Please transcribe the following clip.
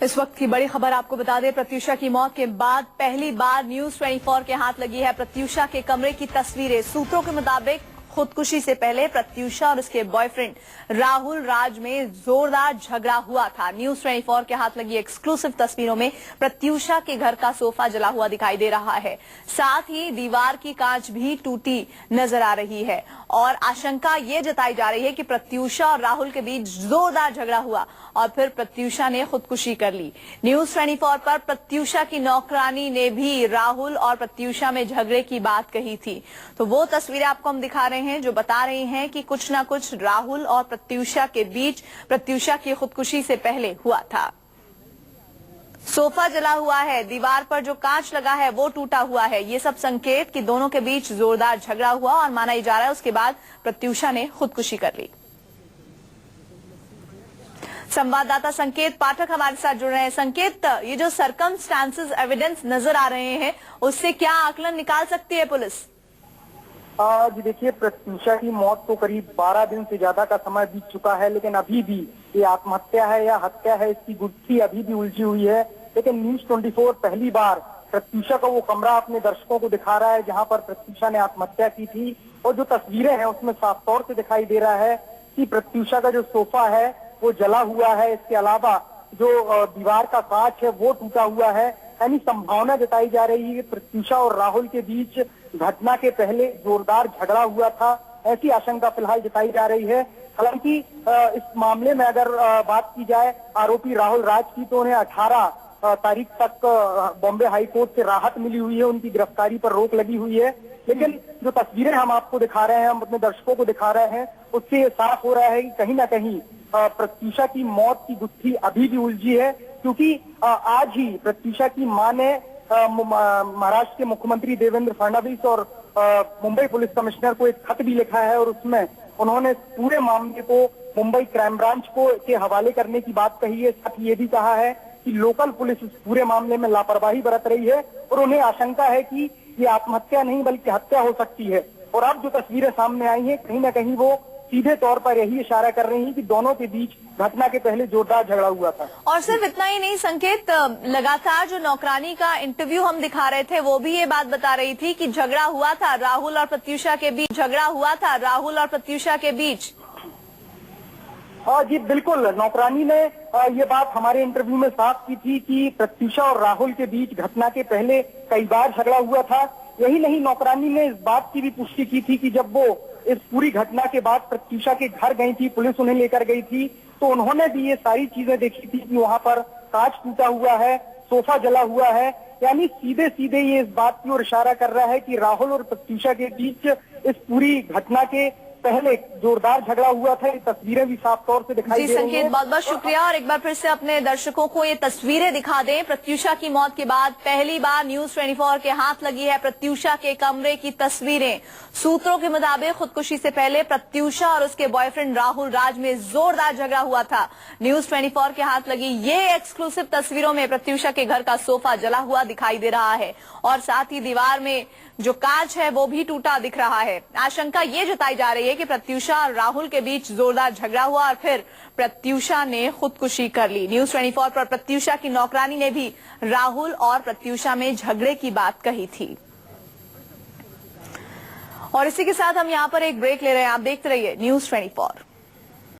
इस वक्त की बड़ी खबर आपको बता दें, प्रत्यूषा की मौत के बाद पहली बार न्यूज 24 के हाथ लगी है प्रत्यूषा के कमरे की तस्वीरें। सूत्रों के मुताबिक खुदकुशी से पहले प्रत्यूषा और उसके बॉयफ्रेंड राहुल राज में जोरदार झगड़ा हुआ था। न्यूज 24 के हाथ लगी एक्सक्लूसिव तस्वीरों में प्रत्यूषा के घर का सोफा जला हुआ दिखाई दे रहा है, साथ ही दीवार की कांच भी टूटी नजर आ रही है और आशंका ये जताई जा रही है कि प्रत्यूषा और राहुल के बीच जोरदार झगड़ा हुआ और फिर प्रत्यूषा ने खुदकुशी कर ली। न्यूज 24 पर प्रत्यूषा की नौकरानी ने भी राहुल और प्रत्यूषा में झगड़े की बात कही थी, तो वो तस्वीरें आपको हम दिखा रहे हैं जो बता रही हैं कि कुछ ना कुछ राहुल और प्रत्यूषा के बीच प्रत्यूषा की खुदकुशी से पहले हुआ था। सोफा जला हुआ है, दीवार पर जो कांच लगा है वो टूटा हुआ है। ये सब संकेत कि दोनों के बीच जोरदार झगड़ा हुआ और माना जा रहा है उसके बाद प्रत्यूषा ने खुदकुशी कर ली। संवाददाता संकेत पाठक हमारे साथ जुड़ रहे हैं। संकेत, ये जो सर्कमस्टांसेस एविडेंस नजर आ रहे हैं उससे क्या आकलन निकाल सकती है पुलिस? जी देखिए, प्रत्यूषा की मौत को करीब 12 दिन से ज्यादा का समय बीत चुका है, लेकिन अभी भी ये आत्महत्या है या हत्या है इसकी गुत्थी अभी भी उलझी हुई है। लेकिन न्यूज 24 पहली बार प्रत्यूषा का वो कमरा अपने दर्शकों को दिखा रहा है जहां पर प्रत्यूषा ने आत्महत्या की थी, और जो तस्वीरें हैं उसमें साफ तौर से दिखाई दे रहा है कि प्रत्यूषा का जो सोफा है वो जला हुआ है। इसके अलावा जो दीवार का कांच है वो टूटा हुआ है। यानी संभावना जताई जा रही है कि प्रत्यूषा और राहुल के बीच घटना के पहले जोरदार झगड़ा हुआ था, ऐसी आशंका फिलहाल जताई जा रही है। हालांकि इस मामले में अगर बात की जाए आरोपी राहुल राज की, तो उन्हें 18 तारीख तक बॉम्बे हाई कोर्ट से राहत मिली हुई है, उनकी गिरफ्तारी पर रोक लगी हुई है। लेकिन जो तस्वीरें हम आपको दिखा रहे हैं, हम अपने दर्शकों को दिखा रहे हैं, उससे ये साफ हो रहा है कि कहीं ना कहीं प्रत्यूषा की मौत की गुत्थी अभी भी उलझी है, क्योंकि आज ही प्रत्यूषा की मां ने महाराष्ट्र के मुख्यमंत्री देवेंद्र फडणवीस और मुंबई पुलिस कमिश्नर को एक खत भी लिखा है और उसमें उन्होंने पूरे मामले को मुंबई क्राइम ब्रांच को के हवाले करने की बात कही है। साथ ही ये भी कहा है कि लोकल पुलिस इस पूरे मामले में लापरवाही बरत रही है और उन्हें आशंका है कि ये आत्महत्या नहीं बल्कि हत्या हो सकती है। और अब जो तस्वीरें सामने आई हैं, कहीं ना कहीं वो सीधे तौर पर यही इशारा कर रही हैं कि दोनों के बीच घटना के पहले जोरदार झगड़ा हुआ था। और सिर्फ इतना ही नहीं संकेत, लगातार जो नौकरानी का इंटरव्यू हम दिखा रहे थे वो भी ये बात बता रही थी कि झगड़ा हुआ था राहुल और प्रत्यूषा के बीच, झगड़ा हुआ था राहुल और प्रत्यूषा के बीच। हाँ जी बिल्कुल, नौकरानी ने ये बात हमारे इंटरव्यू में साफ की थी कि प्रत्यूषा और राहुल के बीच घटना के पहले कई बार झगड़ा हुआ था। यही नहीं, नौकरानी ने इस बात की भी पुष्टि की थी कि जब वो इस पूरी घटना के बाद प्रत्यूषा के घर गई थी, पुलिस उन्हें लेकर गई थी, तो उन्होंने भी ये सारी चीजें देखी थी कि वहां पर कांच टूटा हुआ है, सोफा जला हुआ है। यानी सीधे सीधे ये इस बात की ओर इशारा कर रहा है कि राहुल और प्रत्यूषा के बीच इस पूरी घटना के पहले जोरदार झगड़ा हुआ था। ये तस्वीरें भी साफ तौर से दिखाई दे रही हैं। जी संकेत, बहुत बहुत शुक्रिया। और एक बार फिर से अपने दर्शकों को ये तस्वीरें दिखा दें। प्रत्यूषा की मौत के बाद पहली बार न्यूज 24 के हाथ लगी है प्रत्यूषा के कमरे की तस्वीरें। सूत्रों के मुताबिक खुदकुशी से पहले प्रत्यूषा और उसके बॉयफ्रेंड राहुल राज में जोरदार झगड़ा हुआ था। न्यूज 24 के हाथ लगी ये एक्सक्लूसिव तस्वीरों में प्रत्यूषा के घर का सोफा जला हुआ दिखाई दे रहा है और साथ ही दीवार में जो कांच है वो भी टूटा दिख रहा है। आशंका ये जताई जा रही है कि प्रत्यूषा और राहुल के बीच जोरदार झगड़ा हुआ और फिर प्रत्यूषा ने खुदकुशी कर ली। न्यूज 24 पर प्रत्यूषा की नौकरानी ने भी राहुल और प्रत्यूषा में झगड़े की बात कही थी। और इसी के साथ हम यहाँ पर एक ब्रेक ले रहे हैं। आप देखते रहिए न्यूज 24।